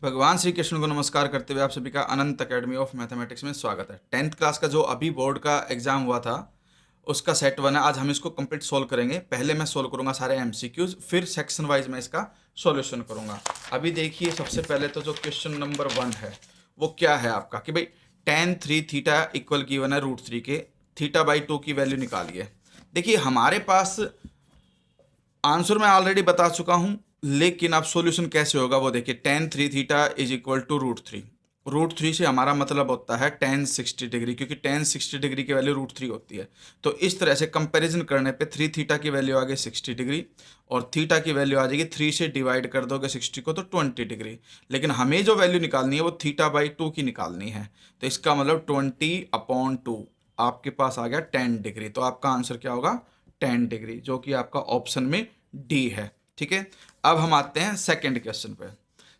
भगवान श्री कृष्ण को नमस्कार करते हुए आप सभी का अनंत अकेडमी ऑफ मैथमेटिक्स में स्वागत है। 10th क्लास का जो अभी बोर्ड का एग्जाम हुआ था उसका सेट 1 है। आज हम इसको कंप्लीट सोल्व करेंगे। पहले मैं सोल्व करूंगा सारे एमसीक्यूज, फिर सेक्शन वाइज मैं इसका सॉल्यूशन करूंगा। अभी देखिए, सबसे पहले तो जो क्वेश्चन नंबर 1 है वो क्या है आपका कि भाई tan 3 थीटा इक्वल गिवन है √3 के, थीटा बाई 2 की वैल्यू निकालिए। देखिए हमारे पास आंसर मैं ऑलरेडी बता चुका हूं, लेकिन अब सॉल्यूशन कैसे होगा वो देखिए। tan 3 theta is equal to √3। √3 से हमारा मतलब होता है tan 60 डिग्री, क्योंकि tan 60 डिग्री की वैल्यू √3 होती है। तो इस तरह से कंपैरिजन करने पे 3 थीटा की वैल्यू आ गई 60 डिग्री और थीटा की वैल्यू आ जाएगी 3 से डिवाइड कर दोगे 60 को तो 20 डिग्री। लेकिन हमें जो वैल्यू निकालनी है वो थीटा बाई 2 की निकालनी है। तो इसका मतलब 20/2 आपके पास आ गया 10 डिग्री। तो आपका आंसर क्या होगा? 10 डिग्री, जो कि आपका ऑप्शन में डी है। ठीक है, अब हम आते हैं सेकंड क्वेश्चन पे।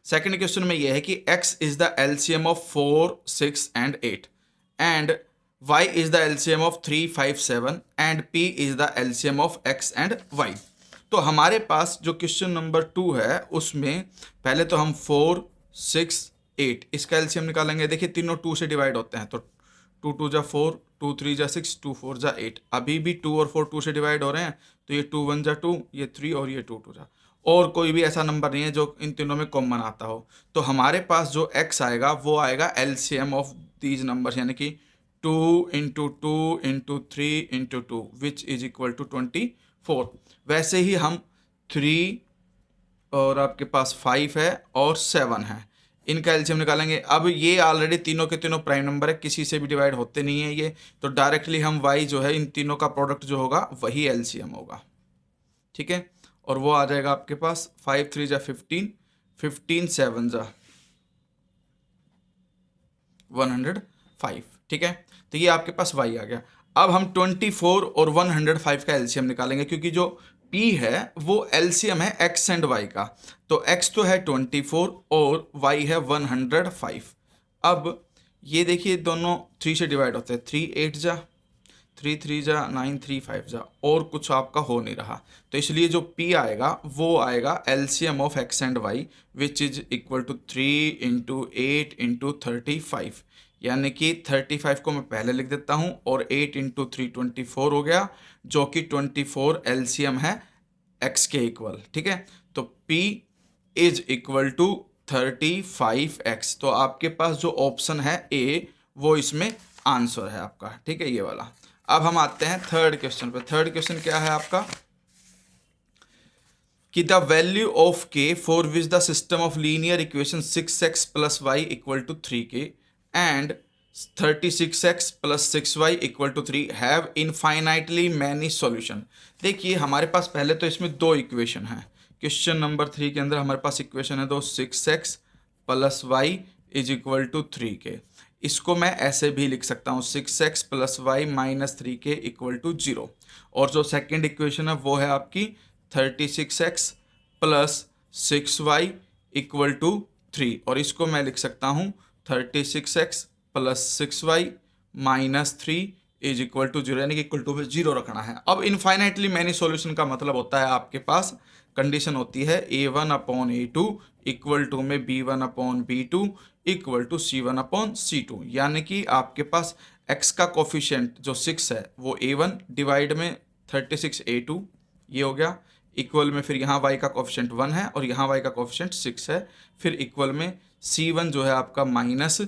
सेकंड क्वेश्चन में यह है कि x is the LCM of 4, 6 and 8 and y is the LCM of 3, 5, 7 and p is the LCM of x and y। तो हमारे पास जो क्वेश्चन नंबर 2 है उसमें पहले तो हम 4, 6, 8 इसका एलसीएम निकालेंगे। देखिए तीनों 2 से डिवाइड होते हैं, तो 2 2 जा 4, 2 3 जा 6, 2 4 जा 8। अभी भी 2 और 4 2 से डिवाइड हो रहे हैं, तो ये 2 1 जा 2, ये 3 और ये 2 2 जा। और कोई भी ऐसा नंबर नहीं है जो इन तीनों में कॉमन आता हो। तो हमारे पास जो x आएगा वो आएगा एलसीएम ऑफ दीज नंबर्स, यानी कि 2 into 2 into 3 into 2 which is equal to 24। वैसे ही हम 3 और आपके पास 5 है और 7 है, इनका एलसीएम निकालेंगे। अब ये ऑलरेडी तीनों के तीनों प्राइम नंबर है, किसी से भी डिवाइड होते नहीं है ये, तो डायरेक्टली हम y जो है इन तीनों का प्रोडक्ट जो होगा वही एलसीएम होगा। ठीक है, और वो आ जाएगा आपके पास 5 3 जा 15, 15 7 जा 105। ठीक है, तो ये आपके पास y आ गया। अब हम 24 और 105 का एलसीएम निकालेंगे, क्योंकि जो p है वो एलसीएम है x एंड y का। तो x तो है 24 और y है 105। अब ये देखिए दोनों 3 से डिवाइड होते हैं, 3 8 जा, 3 3 जा 9, 3 5 जा, और कुछ आपका हो नहीं रहा। तो इसलिए जो p आएगा वो आएगा LCM of x and y which is equal to 3 into 8 into 35। यानी कि 35 को मैं पहले लिख देता हूं और 8 इंटू 3 24 हो गया, जो कि 24 एलसीएम है x के इक्वल। ठीक है, तो p is equal to 35x। तो आपके पास जो ऑप्शन है ए वो इसमें आंसर है आपका। ठीक है, ये वाला। अब हम आते हैं थर्ड क्वेश्चन पे। थर्ड क्वेश्चन क्या है आपका कि the value of k for which the system of linear equation 6x plus Y equal to 3k and 36x plus 6y equal to 3 have infinitely many solution. देखिए हमारे पास पहले तो इसमें दो इक्वेशन है। क्वेश्चन नंबर 3 के अंदर हमारे पास इक्वेशन है दो, 6x plus Y is equal to 3k। इसको मैं ऐसे भी लिख सकता हूँ 6x plus Y minus 3k equal to 0। और जो सेकेंड इक्वेशन है वो है आपकी 36x plus 6y equal to 3, और इसको मैं लिख सकता हूँ 36x plus 6y minus 3 is equal to 0, यानी कि इक्वल टू पे 0 रखना है। अब इनफाइनाइटली मैनी सॉल्यूशन का मतलब होता है आपके पास कंडीशन होती है a1/a2 इक्वल टू में b1/b2 इक्वल टू c1/c2, यानी कि आपके पास x का कोफिशिएंट जो 6 है वो a1 डिवाइड में 36a2 ये हो गया, इक्वल में फिर यहाँ y का कोफिशिएंट 1 है और यहाँ y का कोफिशिएंट 6 है, फिर इक्वल में c1 जो है आपका माइनस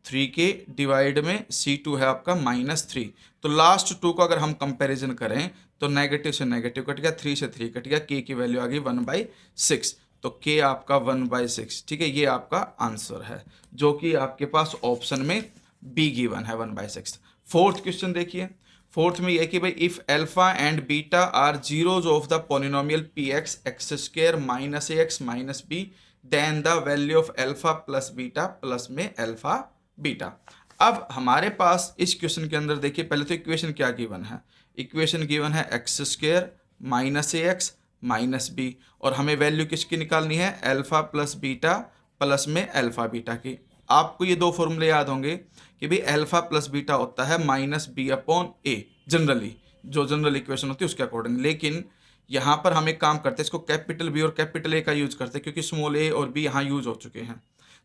3k डिवाइड में c2 है आपका माइनस 3। तो लास्ट 2 को अगर हम कंपैरिजन करें तो नेगेटिव से नेगेटिव कट गया, 3 से 3 कट गया, k की वैल्यू आ गई 1/6। तो k आपका 1/6। ठीक है, ये आपका आंसर है, जो कि आपके पास ऑप्शन में बी गिवन है 1/6। फोर्थ क्वेश्चन देखिए। फोर्थ में यह कि भाई if alpha and beta are zeros of the polynomial px x square minus ax minus b then the value of alpha plus beta plus में अल्फा बीटा। अब हमारे पास इस क्वेश्चन के अंदर देखिए पहले तो इक्वेशन क्या गिवन है। इक्वेशन गिवन है x square minus ax minus b, और हमें वैल्यू किसकी निकालनी है? अल्फा प्लस बीटा प्लस में अल्फा बीटा की। आपको ये दो फॉर्मूले याद होंगे कि भाई अल्फा प्लस बीटा होता है माइनस b/a, जनरली जो जनरल इक्वेशन होती है उसके अकॉर्डिंग। लेकिन यहाँ पर हम एक काम करते हैं, इसको कैपिटल बी और कैपिटल ए का यूज करते हैं, क्योंकि स्मॉल ए और बी यहाँ यूज हो चुके हैं।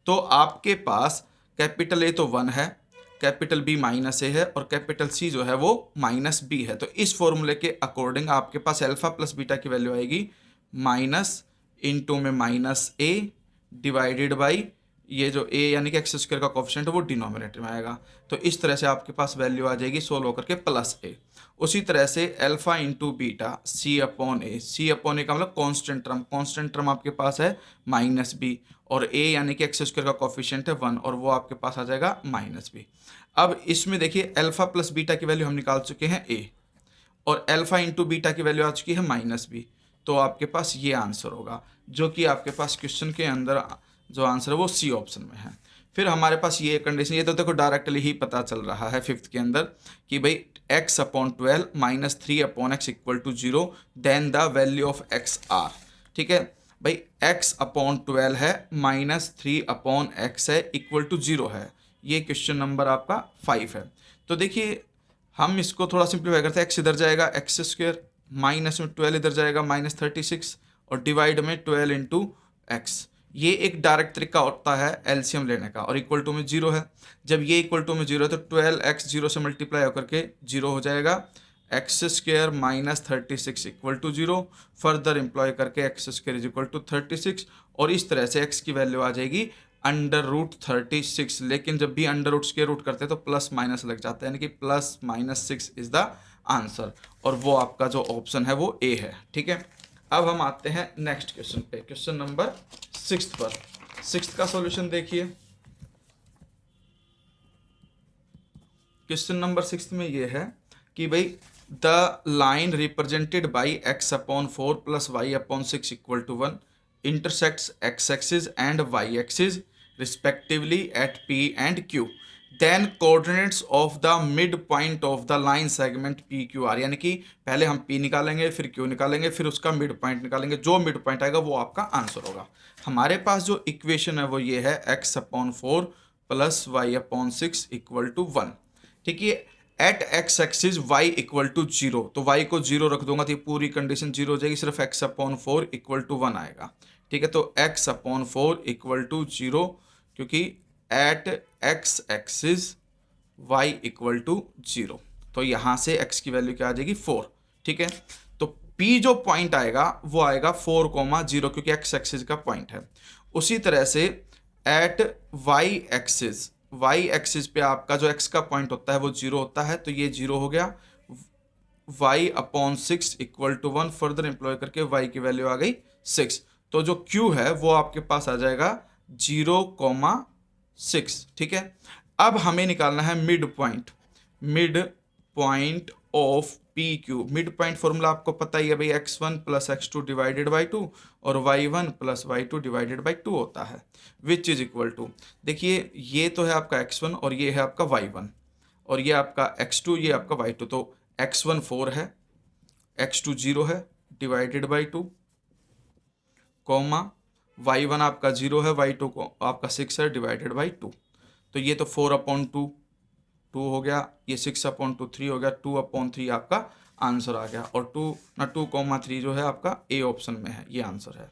तो आपके पास कैपिटल ए तो 1 है, कैपिटल बी माइनस ए है और कैपिटल सी जो है वो माइनस बी है। तो इस फॉर्मूले के अकॉर्डिंग आपके पास अल्फा प्लस बीटा की वैल्यू आएगी माइनस इंटू में माइनस ए डिवाइडेड बाई ये जो ए यानी कि एक्स स्क्वायर का कोफिशिएंट है वो डिनोमिनेटर में आएगा। तो इस तरह से आपके पास वैल्यू आ जाएगी सोल्व होकर के प्लस ए। उसी तरह से अल्फा इंटू बीटा सी अपॉन ए, सी अपॉन ए का मतलब कांस्टेंट टर्म आपके पास है माइनस बी और ए यानी कि एक्स स्क्वायर का कोफिशिएंट है 1 और वो आपके पास आ जाएगा माइनस बी। अब इसमें देखिए अल्फा प्लस बीटा की वैल्यू हम निकाल चुके हैं ए और अल्फा इंटू बीटा की वैल्यू आ चुकी है माइनस बी। तो आपके पास ये आंसर होगा जो कि आपके पास क्वेश्चन के अंदर जो आंसर है वो सी ऑप्शन में है। फिर हमारे पास ये कंडीशन, ये तो देखो डायरेक्टली ही पता चल रहा है फिफ्थ के अंदर कि भाई x upon 12 minus 3 upon X equal to 0 then the value of X are. ठीक है भाई, x अपॉन 12 है माइनस 3 अपॉन एक्स है इक्वल टू 0 है। ये क्वेश्चन नंबर आपका 5 है। तो देखिए हम इसको थोड़ा सिंप्लीफाई करते हैं, x इधर जाएगा एक्स स्क्वायर, माइनस में 12 इधर जाएगा माइनस 36 और डिवाइड में 12 इंटू एक्स। ये एक डायरेक्ट तरीका होता है एलसीएम लेने का और इक्वल टू में 0 है। जब ये इक्वल टू में 0 है तो 12x 0 से मल्टीप्लाई होकर के 0 हो जाएगा, X square minus 36 equal to 0, further employ करके X square is equal to 36 और इस तरह से x की वैल्यू आ जाएगी अंडर रूट 36। लेकिन जब भी अंडर रूट स्क्वायर रूट करते हैं तो प्लस माइनस लग जाता है, यानी कि plus minus 6 is the answer और वो आपका जो ऑप्शन है वो ए है। ठीक है, अब हम आते हैं नेक्स्ट क्वेश्चन पे, क्वेश्चन नंबर 6 पर। 6 का सॉल्यूशन देखिए। क्वेश्चन नंबर 6 में ये है कि भाई the line represented by x upon 4 plus Y upon 6 equal to 1 intersects x axis and y axis respectively at p and q, then coordinates of the mid point of the line segment P Q are. यानी कि पहले हम p निकालेंगे फिर q निकालेंगे फिर उसका mid point निकालेंगे, जो मिड पॉइंट आएगा वो आपका आंसर होगा। हमारे पास जो इक्वेशन है वो ये है x upon 4 plus Y upon 6 equal to 1। ठीक है, at X axis y equal to 0, तो y को 0 रख दूंगा तो ये पूरी कंडीशन 0 हो जाएगी, सिर्फ x अपॉन 4 इक्वल टू 1 आएगा। ठीक है, तो x अपॉन 4 इक्वल टू 0 क्योंकि at X axis y equal to 0, तो यहाँ से x की वैल्यू क्या आ जाएगी 4। ठीक है, तो p जो पॉइंट आएगा वो आएगा 4,0 क्योंकि x एक्सिस का पॉइंट है। उसी तरह से एट y एक्सिस पे आपका जो x का पॉइंट होता है वो 0 होता है, तो ये 0 हो गया। y upon 6 equal to 1, further employ करके y की वैल्यू आ गई 6, तो जो q है वो आपके पास आ जाएगा 0,6। ठीक है, अब हमें निकालना है mid point of P Q. Mid point formula आपको पता ही है भाई, x1 plus x2 divided by 2 और y1 plus y2 divided by 2 होता है, विच इज इक्वल टू, देखिए ये तो है आपका x1 और ये है आपका y1 और ये आपका x2 ये आपका y2, तो x1 4 है, x2 0 है डिवाइडेड बाई 2, कॉमा y1 आपका 0 है, y2 को आपका 6 है डिवाइडेड बाई 2, तो ये तो 4/2 हो गया, ये 6/2 3 हो गया, 2/3 आपका आंसर आ गया और 2,3 जो है आपका ए ऑप्शन में है, ये आंसर है।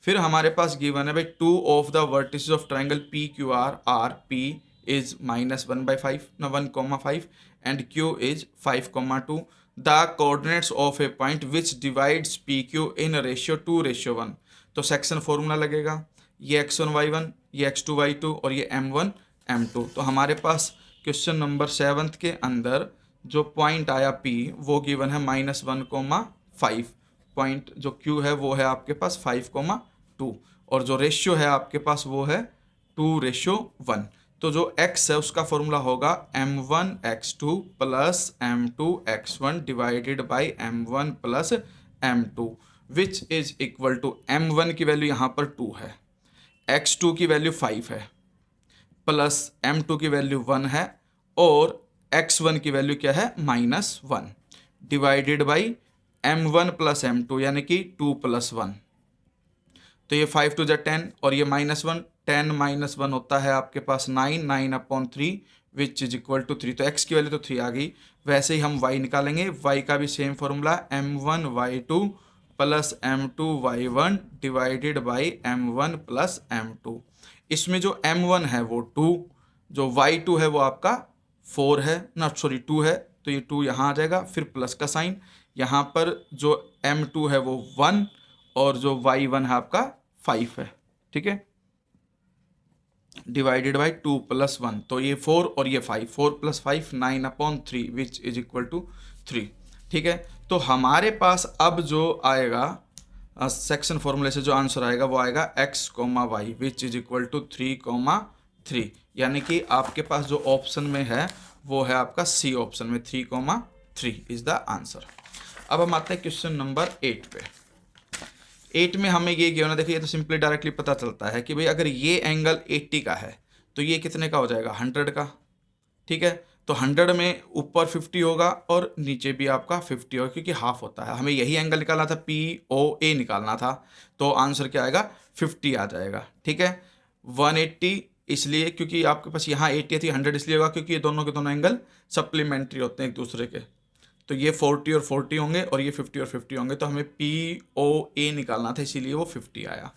फिर हमारे पास गिवन है भाई 2 of the vertices of triangle P Q are R P is -1/5 1,5 and Q is 5,2, the coordinates of A point which divides P Q in ratio 2:1। तो सेक्शन फॉर्मूला लगेगा, ये x1 y1 ये x2 y2 और ये m1 m2। तो हमारे पास question number 7 के अंदर जो पॉइंट आया P वो गिवन है -1,5, पॉइंट जो Q है वो है आपके पास 5,2 और जो रेशियो है आपके पास वो है 2:1। तो जो x है उसका फॉर्मूला होगा m1 x2 plus m2 x1 divided by m1 plus m2 which is equal to, m1 की वैल्यू यहाँ पर 2 है, x2 की वैल्यू 5 है प्लस m2 की वैल्यू 1 है और x1 की वैल्यू क्या है -1 divided by m1 plus m2 यानी कि 2 + 1, तो ये 5 2 10 और ये -1, 10 - 1 होता है आपके पास 9, 9/3 विच इज इक्वल टू 3, तो x की वैल्यू तो 3 आ गई। वैसे ही हम y निकालेंगे, y का भी same formula m1 y2 plus m2 y1 divided by m1 plus m2, इसमें जो M1 है वो 2, जो Y2 है वो आपका 4 है ना, सॉरी 2 है, तो ये 2 यहाँ आ जाएगा, फिर प्लस का साइन, यहाँ पर जो M2 है वो 1 और जो Y1 है आपका 5 है, ठीक है, डिवाइडेड बाई 2 + 1, तो ये 4 और ये 5, 4 + 5 9/3 विच इज इक्वल टू 3, ठीक है। तो हमारे पास अब जो आएगा सेक्शन फॉर्मूले से जो आंसर आएगा वो आएगा x, y which is equal to 3, 3, यानी कि आपके पास जो ऑप्शन में है वो है आपका सी ऑप्शन में 3, 3 इज द आंसर। अब हम आते हैं क्वेश्चन नंबर 8 पे। 8 में हमें ये गिवन है, देखिए ये तो सिंपली डायरेक्टली पता चलता है कि भाई अगर ये एंगल 80 का है तो ये कितने का हो जाएगा, 100 का, ठीक है। तो 100 में ऊपर 50 होगा और नीचे भी आपका 50 होगा, क्योंकि हाफ होता है। हमें यही एंगल निकालना था, POA निकालना था, तो आंसर क्या आएगा, 50 आ जाएगा, ठीक है। 180 इसलिए क्योंकि आपके पास यहाँ 80 थी, 100 इसलिए होगा क्योंकि ये दोनों के दोनों एंगल सप्लीमेंट्री होते हैं एक दूसरे के, तो ये 40 और 40 होंगे और ये 50 और 50 होंगे, तो हमें POA निकालना था, इसीलिए वो 50 आया।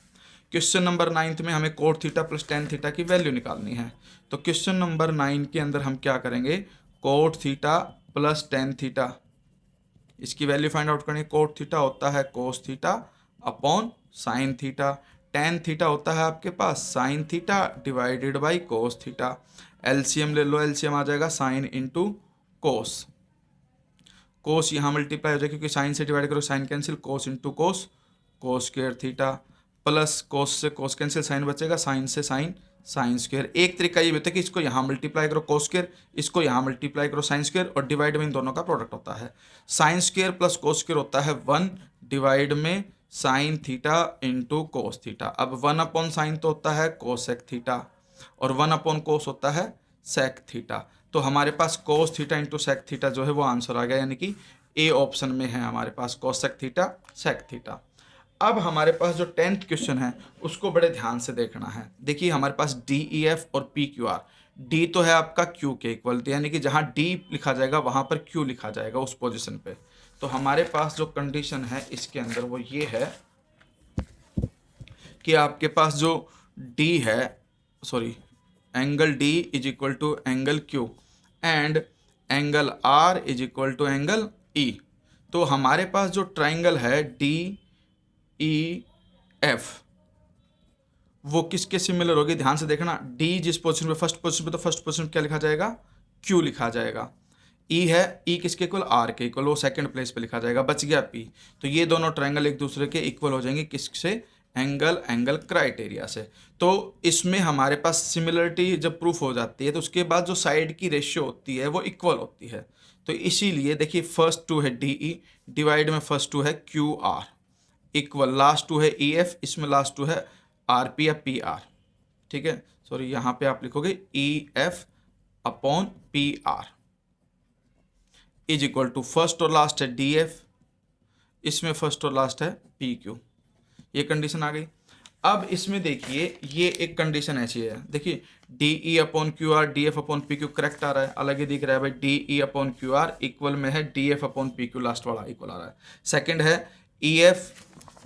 क्वेश्चन नंबर 9 में हमें cot theta plus tan theta की वैल्यू निकालनी है। तो क्वेश्चन नंबर 9 के अंदर हम क्या करेंगे, cot theta plus tan theta, इसकी वैल्यू फाइंड आउट करनी है। cot थीटा होता है cos theta upon sin theta, tan theta होता है आपके पास sin theta divided by cos theta. LCM ले लो, एलसीएम आ जाएगा sin इंटू कोस, कोस यहाँ मल्टीप्लाई हो जाएगा क्योंकि साइन से डिवाइड करो sine cancel, cos into cos, cos square theta, plus cos से कोस कैंसिल, साइन बचेगा, साइन से साइन, साइन स्क्वायर। एक तरीका ये होता है कि इसको यहाँ मल्टीप्लाई करो कोस स्क्वायर, इसको यहाँ मल्टीप्लाई करो साइन स्क्वायर, और डिवाइड में इन दोनों का प्रोडक्ट होता है। Sine square plus cos square होता है 1 डिवाइड में sine theta into cos theta. अब 1/साइन तो होता है कोसेक थीटा और 1/कोस होता है सेक थीटा, तो हमारे पास cos theta into sec theta जो है वो आंसर आ गया, यानी कि ए ऑप्शन में है हमारे पास कोसेक थीटा सेक थीटा। अब हमारे पास जो 10th क्वेश्चन है उसको बड़े ध्यान से देखना है। देखिए हमारे पास DEF और PQR, D तो है आपका Q के इक्वल, यानी कि जहाँ D लिखा जाएगा वहाँ पर Q लिखा जाएगा उस पोजीशन पे। तो हमारे पास जो कंडीशन है इसके अंदर वो ये है कि आपके पास जो D है, sorry angle D is equal to angle Q and angle R is equal to angle E। तो हमारे पास जो ट्राइंगल है DEF वो किसके सिमिलर होगी, ध्यान से देखना। D जिस पोजीशन पे, फर्स्ट पोजीशन पे, तो फर्स्ट पोजीशन क्या लिखा जाएगा, Q लिखा जाएगा। E है, E किसके इक्वल, R के इक्वल, वो सेकंड प्लेस पे लिखा जाएगा, बच गया P। तो ये दोनों ट्राइंगल एक दूसरे के इक्वल हो जाएंगे, किससे, एंगल क्राइटेरिया से। तो इसमें हमारे पास सिमिलरिटी जब प्रूफ हो जाती है तो उसके बाद जो साइड की रेशियो होती है वो इक्वल होती है। तो इसीलिए देखिए फर्स्ट 2 है DE डिवाइड में फर्स्ट 2 है QR इक्वल, लास्ट 2 है EF, इसमें लास्ट 2 है RP या PR, ठीक है। सॉरी यहाँ पे आप लिखोगे EF upon PR is equal to first और लास्ट है DF, इसमें फर्स्ट और लास्ट है PQ। ये कंडीशन आ गई। अब इसमें देखिए ये एक कंडीशन ऐसी है, देखिए DE upon QR DF upon PQ correct आ रहा है, अलग ही दिख रहा है भाई, DE अपॉन QR इक्वल में है DF अपॉन PQ, लास्ट वाला इक्वल आ रहा है। सेकंड है EF,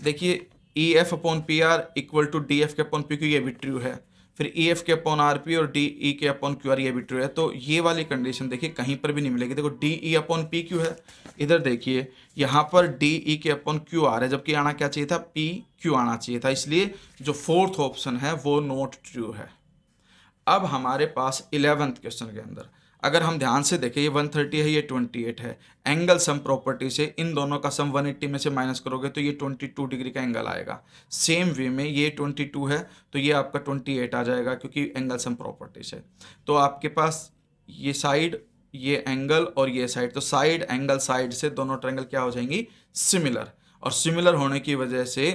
देखिए EF upon PR equal to DF के अपॉन PQ, ये भी ट्रू है। फिर EF के अपॉन RP और DE के अपॉन QR, ये भी ट्रू है। तो ये वाली कंडीशन देखिए कहीं पर भी नहीं मिलेगी। देखो DE अपॉन PQ है, इधर देखिए यहाँ पर DE के अपॉन QR है, जबकि आना क्या चाहिए था, PQ आना चाहिए था, इसलिए जो फोर्थ ऑप्शन है वो नॉट ट्रू है। अब हमारे पास 11th क्वेश्चन के अंदर अगर हम ध्यान से देखें, ये 130 है, ये 28 है, एंगल सम प्रॉपर्टी से इन दोनों का सम 180 में से माइनस करोगे तो ये 22 डिग्री का एंगल आएगा। सेम वे में ये 22 है तो ये आपका 28 आ जाएगा, क्योंकि एंगल सम प्रॉपर्टी से। तो आपके पास ये साइड, ये एंगल और ये साइड, तो साइड एंगल साइड से दोनों ट्रायंगल क्या हो जाएंगी, सिमिलर। और सिमिलर होने की वजह से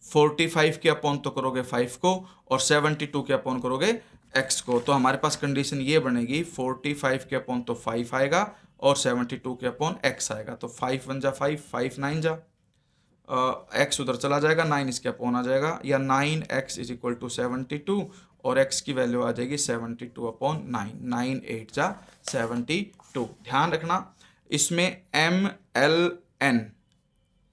45 के अपॉन तो करोगे 5 को और 72 के अपॉन करोगे x को, तो हमारे पास कंडीशन ये बनेगी 45 के अपॉन तो 5 आएगा और 72 के अपॉन x आएगा। तो 5 1 जा 5, 5 9 जा, x उधर चला जाएगा, 9 इसके अपॉन आ जाएगा, या 9x इज इक्वल टू 72 और x की वैल्यू आ जाएगी 72 अपॉन 9, 9 8 जा 72। ध्यान रखना इसमें MLN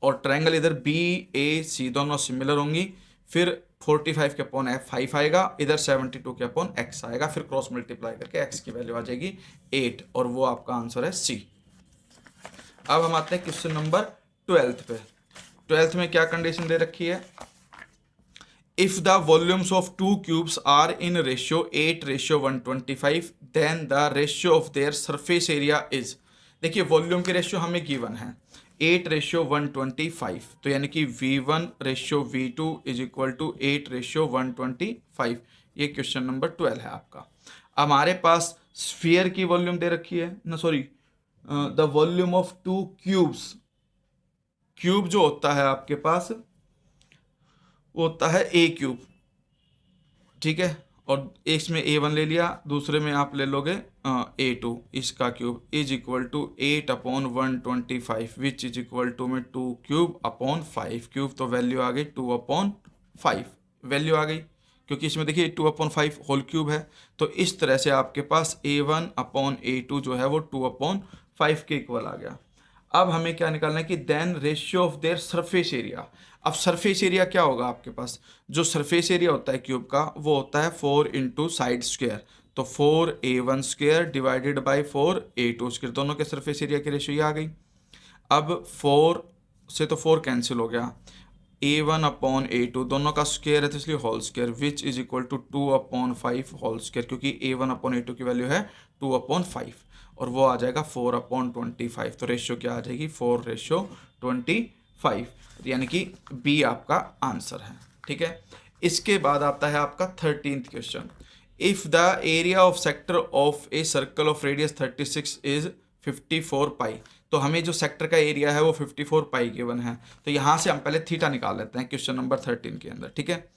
और ट्रायंगल इधर BAC दोनों सिमिलर होंगी। फिर 45 के अपॉन एफ 5 आएगा, इधर 72 के अपॉन एक्स आएगा, फिर क्रॉस मल्टीप्लाई करके एक्स की वैल्यू आ जाएगी 8 और वो आपका आंसर है सी। अब हम आते हैं क्वेश्चन नंबर 12 पे। 12th में क्या कंडीशन दे रखी है, if the volumes of two cubes are in ratio 8:125 then the ratio of their surface area is. देखिए वॉल्यूम की रेशियो हमें गिवन है 8:125, तो यानी कि V1:V2 इज इक्वल टू 8:125। ये क्वेश्चन नंबर 12 है आपका। हमारे पास स्फीयर की वॉल्यूम दे रखी है ना, sorry the volume of two cubes. Cube जो होता है आपके पास वो होता है ए क्यूब, ठीक है, और एक में A1 ले लिया, दूसरे में आप ले लोगे A2, इसका cube is equal to 8/125 which is equal to में 2 क्यूब अपॉन 5 क्यूब, तो वैल्यू आ गई 2/5 वैल्यू आ गई, क्योंकि इसमें देखिए 2/5 होल क्यूब है। तो इस तरह से आपके पास A1/A2 जो है वो 2/5 के इक्वल आ गया। अब हमें क्या निकालना है कि then ratio of their surface area. अब सरफेस एरिया क्या होगा आपके पास, जो सरफेस एरिया होता है क्यूब का वो होता है 4 इंटू साइड स्क्वायर, तो 4A1 square divided by 4A2 square, दोनों के सरफेस एरिया की रेशियो ये आ गई। अब 4 से तो 4 कैंसिल हो गया, A1/A2 दोनों का स्क्वायर है तो इसलिए whole square which is equal to 2/5 whole square, क्योंकि A1/A2 की वैल्यू है 2/5 और वो आ जाएगा 4/25, तो रेशियो क्या आ जाएगी 4:25, यानी कि बी आपका आंसर है। ठीक है, इसके बाद आता है आपका 13th question, if the area of sector of a circle of radius 36 is 54 pi. तो हमें जो सेक्टर का एरिया है वो 54 पाई गिवन है, तो यहाँ से हम पहले थीटा निकाल लेते हैं क्वेश्चन नंबर 13 के अंदर। ठीक है,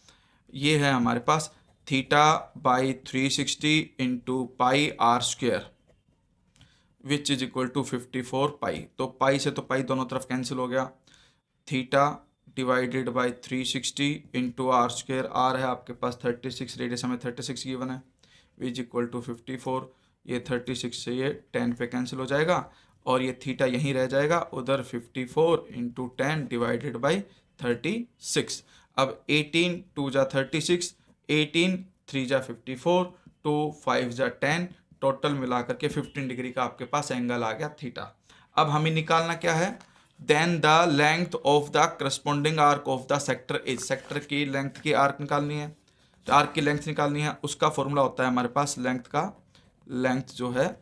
ये है हमारे पास theta by 360 into pi R square which is equal to 54 pi, तो पाई से तो पाई दोनों तरफ कैंसिल हो गया, theta divided by 360 into R square, R है आपके पास 36, रेडियस हमें 36 गिवन है, विच इक्वल टू 54, ये 36 से ये 10 पे कैंसिल हो जाएगा और ये थीटा यहीं रह जाएगा, उधर 54 इंटू 10 डिवाइडेड बाई 36। अब 18 2 जा 36, 18 3 जा 54, 2 5 जा 10, टोटल मिला करके 15 डिग्री का आपके पास एंगल आ गया थीटा। अब हमें निकालना क्या है, then the length of the corresponding arc of the sector is. Sector की लेंथ की आर्क निकालनी है, तो आर्क की लेंथ निकालनी है, उसका फॉर्मूला होता है हमारे पास लेंथ का, लेंथ जो है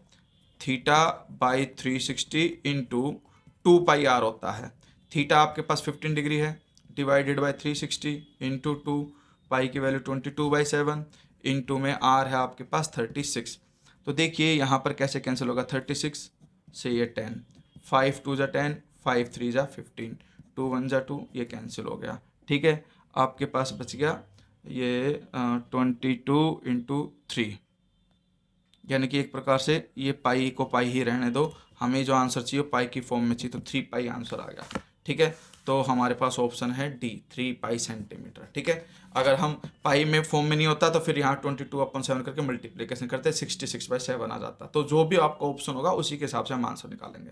theta by 360 into 2 pi R होता है। थीटा आपके पास 15 डिग्री है, डिवाइडेड बाई 360 इंटू 2, पाई की वैल्यू 22/7, इंटू में आर है आपके पास 36। तो देखिए यहाँ पर कैसे कैंसिल होगा, 36 से ये 10, 5 2 जा 10, 5 3 जा 15, 2 1 जा 2, ये कैंसिल हो गया। ठीक है, आपके पास बच गया ये 22 इंटू 3, यानी कि एक प्रकार से ये पाई को पाई ही रहने दो, हमें जो आंसर चाहिए पाई की फॉर्म में चाहिए, तो 3 पाई आंसर आ गया। ठीक है, तो हमारे पास ऑप्शन है डी 3 पाई सेंटीमीटर। ठीक है, अगर हम पाई में फॉर्म में नहीं होता तो फिर यहाँ 22/7 करके मल्टीप्लिकेशन करते 66/7 आ जाता, तो जो भी आपका ऑप्शन होगा उसी के हिसाब से हम आंसर निकालेंगे।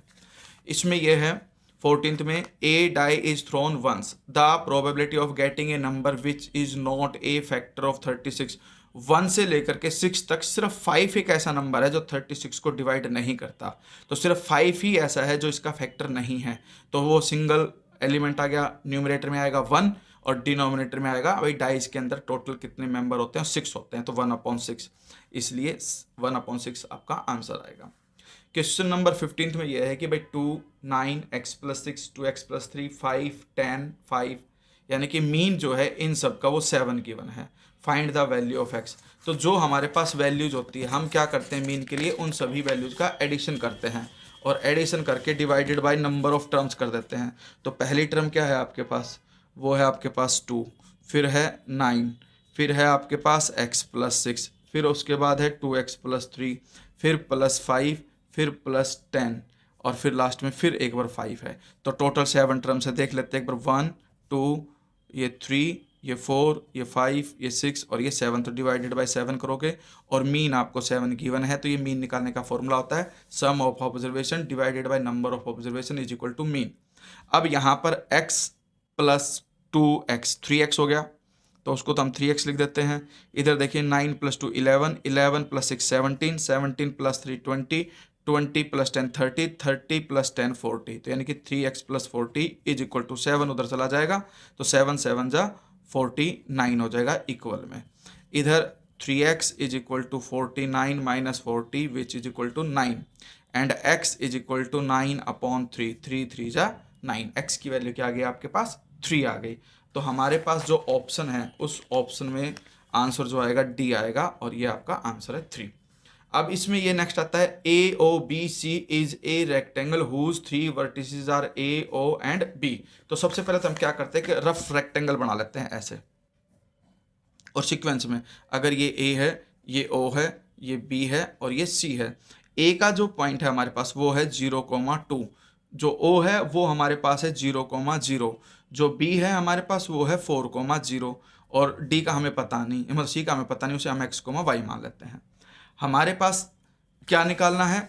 इसमें यह है 14th में, a die is thrown once, the probability of getting a number which is not a factor of 36। 1 से लेकर के 6 तक सिर्फ 5 एक ऐसा नंबर है जो 36 को डिवाइड नहीं करता, तो सिर्फ 5 ही ऐसा है जो इसका फैक्टर नहीं है, तो वो सिंगल एलिमेंट आ गया, न्यूमरेटर में आएगा 1 और डिनोमिनेटर में आएगा, भाई डाइस के अंदर टोटल कितने मेंबर होते हैं 6 होते हैं, तो 1/6, इसलिए 1/6 आपका आंसर आएगा। क्वेश्चन नंबर 15 में यह है कि भाई 2 9 x + 6 2x + 3 5 10 5, यानी कि मीन जो है इन सब का वो 7 गिवन है, find the value of x। तो जो हमारे पास वैल्यूज होती है हम क्या करते हैं, मीन के लिए उन सभी वैल्यूज का एडिशन करते हैं और एडिशन करके divided by number of terms कर देते हैं। तो पहली टर्म क्या है आपके पास, वो है आपके पास 2, फिर है 9, फिर है आपके पास x + 6, फिर उसके बाद है 2x + 3, फिर +5, फिर +10 और फिर लास्ट में फिर एक बार 5 है, तो टोटल 7 टर्म्स है। देख लेते हैं एक बार, 1 2 ये 3 ये 4 ये 5 ये 6 और ये 7, तो डिवाइडेड बाय 7 करोगे और मीन आपको 7 गिवन है, तो ये मीन निकालने का फॉर्मूला होता है sum of observation divided by number of observation is equal to mean. अब यहाँ पर x + 2x 3x हो गया, तो उसको तो हम 3x लिख देते हैं। इधर देखिए 9 + 2 11, 11 + 6 17, 17 + 3 20, 20 + 10 30, 30 + 10 40, तो यानी कि 3x + 40 = 7 उधर चला जाएगा, तो 7 7 जा 49 हो जाएगा इक्वल में। इधर 3x = 49 - 40 विच = 9 एंड x = 9/3, 3 3 जा 9, x की वैल्यू क्या आ गई आपके पास 3 आ गई। तो हमारे पास जो ऑप्शन है उस ऑप्शन में आंसर जो आएगा डी आएगा और ये आपका आंसर है 3। अब इसमें ये नेक्स्ट आता है AOBC is a rectangle whose 3 vertices are AO and B। तो सबसे पहले तो हम क्या करते हैं कि रफ रेक्टेंगल बना लेते हैं ऐसे, और सीक्वेंस में अगर ये A है, ये O है, ये B है और ये C है। A का जो पॉइंट है हमारे पास वो है 0,2, जो O है वो हमारे पास है 0,0, जो B है हमारे पास वो है 4,0 और D का हमें पता नहीं, मतलब C का हमें पता नहीं, उसे हम x, y मान लेते हैं। हमारे पास क्या निकालना है,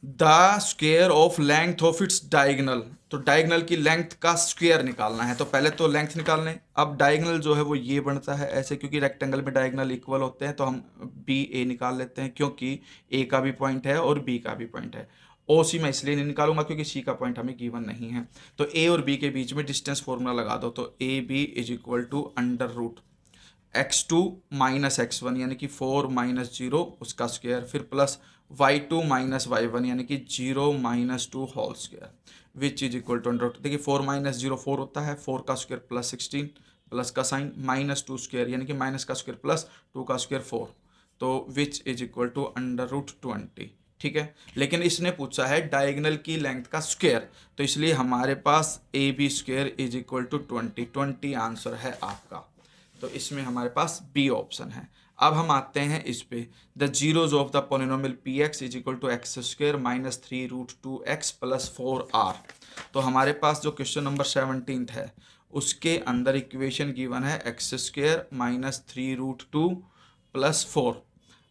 the square of length of its diagonal. तो डायगनल की लेंथ का स्क्वायर निकालना है, तो पहले तो लेंथ निकालने। अब डायगनल जो है वो ये बनता है ऐसे, क्योंकि रेक्टेंगल में डायगनल इक्वल होते हैं, तो हम बी ए निकाल लेते हैं, क्योंकि ए का भी पॉइंट है और बी का भी पॉइंट है। ओ सी मैं इसलिए नहीं निकालूंगा क्योंकि सी का पॉइंट हमें गिवन नहीं है। तो ए और बी के बीच में डिस्टेंस फॉर्मूला लगा दो, तो ए बी = x2 - x1 यानी कि 4 - 0 उसका स्क्वायर, फिर प्लस y2 - y1 यानी कि 0 - 2 होल स्क्वायर विच = देखिए 4 - 0 4 होता है, 4 का स्क्वायर प्लस 16 प्लस का साइन -2 स्क्वायर यानी कि माइनस का स्क्वायर प्लस 2 का स्क्वायर 4, तो विच = √20। ठीक है, लेकिन इसने पूछा है डायगनल की लेंथ का स्क्वायर, तो इसलिए हमारे पास AB² = 20 आंसर है आपका। तो इसमें हमारे पास बी ऑप्शन है। अब हम आते हैं इस पे, the zeros of the polynomial px = x² - 3√2x + 4r। तो हमारे पास जो क्वेश्चन नंबर 17 है उसके अंदर इक्वेशन गिवन है x² - 3√2 + 4।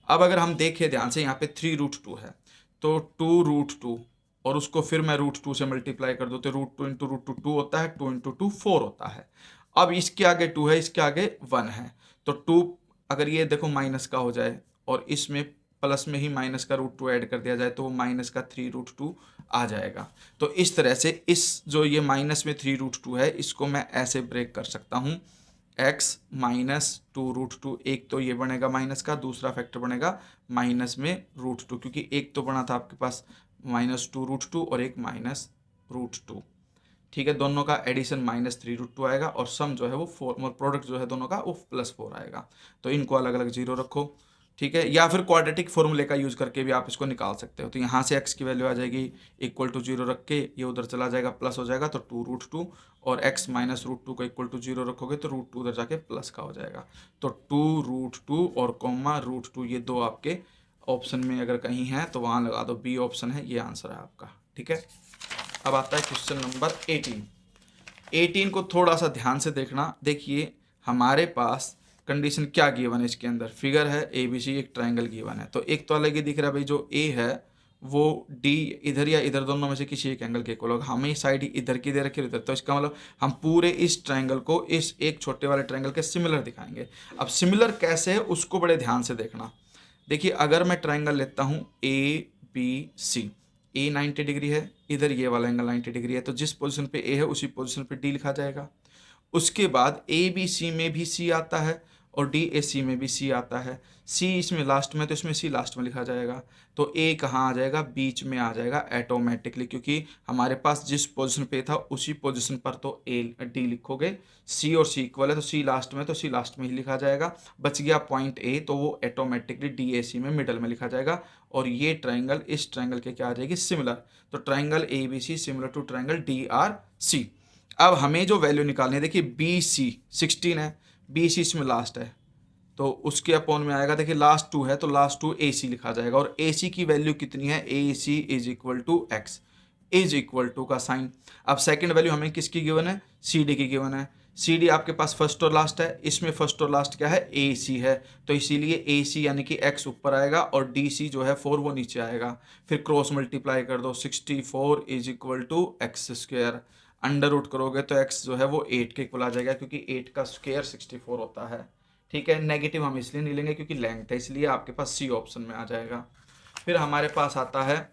अब अगर हम देखें ध्यान से, यहाँ पे 3√2 है तो 2√2 और उसको फिर मैं √2 से मल्टीप्लाई कर दूँ तो √2 × √2 2 होता है, 2 × 2 4 होता है। अब इसके आगे 2 है, इसके आगे 1 है, तो 2 अगर ये देखो माइनस का हो जाए और इसमें प्लस में ही माइनस का √2 ऐड कर दिया जाए तो वो माइनस का 3√2 आ जाएगा। तो इस तरह से इस जो ये माइनस में 3√2 है इसको मैं ऐसे ब्रेक कर सकता हूँ, x - 2√2, एक तो ये बनेगा माइनस का, दूसरा फैक्टर बनेगा माइनस में √2, क्योंकि एक तो बना था आपके पास -2√2 और एक -√2। ठीक है, दोनों का एडिशन -3√2 आएगा और सम जो है वो 4, प्रोडक्ट जो है दोनों का वो +4 आएगा। तो इनको अलग अलग जीरो रखो, ठीक है, या फिर क्वाड्रेटिक फॉर्मूले का यूज़ करके भी आप इसको निकाल सकते हो। तो यहाँ से x की वैल्यू आ जाएगी =0 रख के, ये उधर चला जाएगा प्लस हो जाएगा तो 2√2, और x - √2 को =0 रखोगे तो √2 उधर जाके प्लस का हो जाएगा। तो 2√2 और कॉमा √2 ये दो आपके ऑप्शन में अगर कहीं है तो वहाँ लगा दो, बी ऑप्शन है, ये आंसर है आपका। ठीक है, अब आता है क्वेश्चन नंबर 18 को थोड़ा सा ध्यान से देखना। देखिए हमारे पास कंडीशन क्या गिवन है, इसके अंदर फिगर है ABC, एक ट्रायंगल गिवन है। तो एक तो अलग ही दिख रहा है भाई, जो A है वो D इधर या इधर दोनों में से किसी एक एंगल के इक्वल होगा। हमें साइड इधर की दे रखी है इधर, तो इसका मतलब हम पूरे इस ट्रायंगल को इस एक छोटे वाले ट्रायंगल के सिमिलर दिखाएंगे। अब सिमिलर कैसे है उसको बड़े ध्यान से देखना। देखिए अगर मैं ट्रायंगल लेता हूँ ABC, A 90 डिग्री है, इधर ये वाला एंगल 90 डिग्री है, तो जिस पोजीशन पे A है उसी पोजीशन पे D लिखा जाएगा। उसके बाद ABC में भी C आता है और DAC में भी C आता है। C इसमें लास्ट में, तो इसमें C लास्ट में लिखा जाएगा। तो A कहाँ आ जाएगा, बीच में आ जाएगा ऑटोमेटिकली, क्योंकि हमारे पास जिस पोजीशन पे था उसी पोजीशन पर तो D लिखोगे। C और C इक्वल है तो C लास्ट में, तो C लास्ट में ही लिखा जाएगा। बच गया पॉइंट A, तो वो ऑटोमेटिकली DAC में मिडल में लिखा जाएगा। और ये ट्राइंगल इस ट्राइंगल के क्या आ जाएगी, सिमिलर। तो triangle ABC similar to triangle DRC। अब हमें जो वैल्यू निकालनी है, देखिए BC 16 है, BC इसमें लास्ट है तो उसके अपॉन में आएगा। देखिए लास्ट 2 है तो लास्ट 2 AC लिखा जाएगा, और AC की वैल्यू कितनी है, AC = x = का साइन। अब सेकंड वैल्यू हमें किसकी गिवन है, CD की गिवन है। CD आपके पास फर्स्ट और लास्ट है, इसमें फर्स्ट और लास्ट क्या है, AC है, तो इसीलिए AC यानी कि x ऊपर आएगा और DC जो है 4 वो नीचे आएगा। फिर क्रॉस मल्टीप्लाई कर दो, 64 = x²। अंडर रूट करोगे तो x जो है वो 8 के इक्वल आ जाएगा, क्योंकि 8 का स्क्वायर 64 होता है। ठीक है, नेगेटिव हम इसलिए नहीं लेंगे क्योंकि लेंथ है, इसलिए आपके पास सी ऑप्शन में आ जाएगा। फिर हमारे पास आता है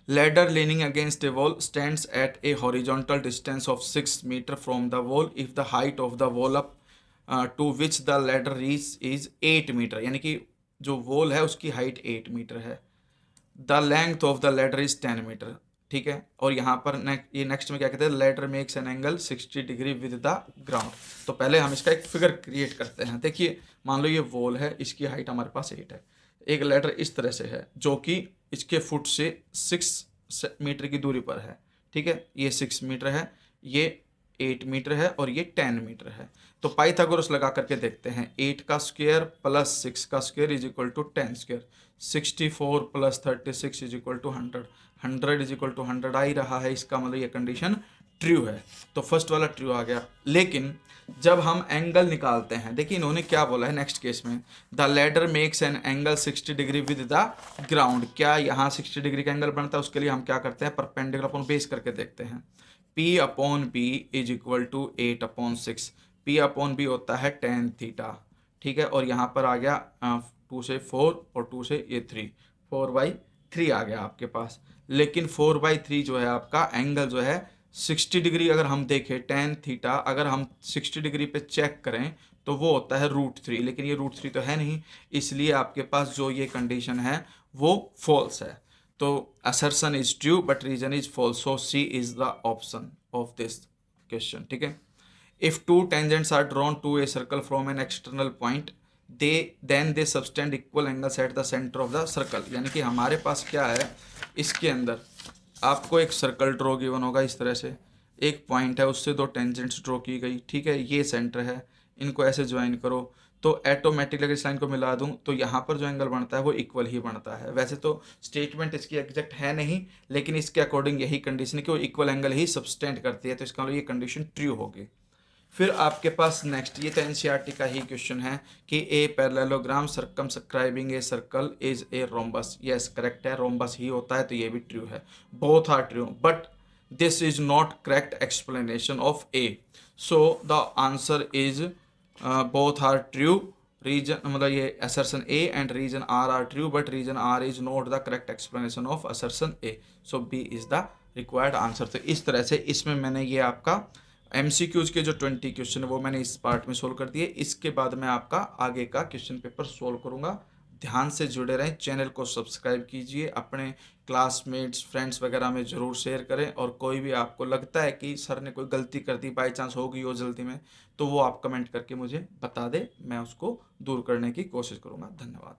ladder leaning against a wall stands at a horizontal distance of 6 meter from the wall if the height of the wall up to which the ladder reaches is 8 metre, यानी कि जो wall है उसकी हाइट 8 मीटर है। The length of the ladder is 10 metre. ठीक है, और यहाँ पर ये नेक्स्ट में क्या कहते हैं, ladder makes an angle 60 degree with the ground. तो पहले हम इसका एक फिगर क्रिएट करते हैं। देखिए, मान लो ये वॉल है, इसकी हाइट हमारे पास 8 है, एक लेडर इस तरह से है जो कि इसके फुट से 6 मीटर की दूरी पर है। ठीक है, ये 6 मीटर है, ये 8 मीटर है और ये 10 मीटर है। तो पाइथागोरस लगा करके देखते हैं, 8 का स्क्वायर प्लस 6 का square is equal to 10 square, 64 plus 36 is equal to 100, 100 is equal to 100 आ ही रहा है, इसका मतलब ये कंडीशन ट्रू है। तो फर्स्ट वाला ट्रू आ गया। लेकिन जब हम एंगल निकालते हैं, देखिए इन्होंने क्या बोला है नेक्स्ट केस में, the ladder makes an angle 60 degree with the ground. क्या यहाँ 60 डिग्री का एंगल बनता है? उसके लिए हम क्या करते हैं, परपेंडिकुलर अपॉन बेस करके देखते हैं। P upon B is equal to 8/6। P upon B होता है tan थीटा। ठीक है, और यहाँ पर आ गया 2 से 4 और 2 से ये 3, 4/3 आ गया आपके पास। लेकिन 4/3 जो है आपका एंगल जो है 60 डिग्री, अगर हम देखें tan थीटा, अगर हम 60 डिग्री पे चेक करें तो वो होता है √3, लेकिन ये √3 तो है नहीं, इसलिए आपके पास जो ये कंडीशन है वो फॉल्स है। तो assertion is true but reason is false, so C is the option of this question। ठीक है, if two tangents are drawn to a circle from an external point then they subtend equal angles at the center of the circle। यानी कि हमारे पास क्या है, इसके अंदर आपको एक सर्कल ड्रॉ गिवन होगा इस तरह से, एक पॉइंट है, उससे 2 टेंजेंट्स ड्रॉ की गई। ठीक है, ये सेंटर है, इनको ऐसे ज्वाइन करो तो ऑटोमेटिकली अगर इस लाइन को मिला दूं तो यहाँ पर जो एंगल बनता है वो इक्वल ही बनता है। वैसे तो स्टेटमेंट इसकी एग्जैक्ट है नहीं, लेकिन इसके अकॉर्डिंग यही कंडीशन है कि वो इक्वल एंगल ही सबस्टेंड करती है, तो इसका मतलब ये कंडीशन ट्रू होगी। फिर आपके पास नेक्स्ट, ये तो एनसीईआरटी का ही क्वेश्चन है कि a parallelogram circumscribing a circle is a rhombus. Yes, correct है, रोम्बस ही होता है, तो ये भी ट्रू है। Both are true but this is not correct explanation of A, so the answer is both are true। Reason मतलब ये assertion A and reason R are true but reason R is not the correct explanation of assertion A, so B is the required answer। तो इस तरह से इसमें मैंने ये आपका MCQs के जो 20 क्वेश्चन है वो मैंने इस पार्ट में सोल्व कर दिए। इसके बाद मैं आपका आगे का क्वेश्चन पेपर सोल्व करूंगा। ध्यान से जुड़े रहें, चैनल को सब्सक्राइब कीजिए, अपने क्लासमेट्स फ्रेंड्स वगैरह में ज़रूर शेयर करें, और कोई भी आपको लगता है कि सर ने कोई गलती कर दी, बाई चांस हो गई हो जल्दी में, तो वो आप कमेंट करके मुझे बता दें, मैं उसको दूर करने की कोशिश करूँगा। धन्यवाद।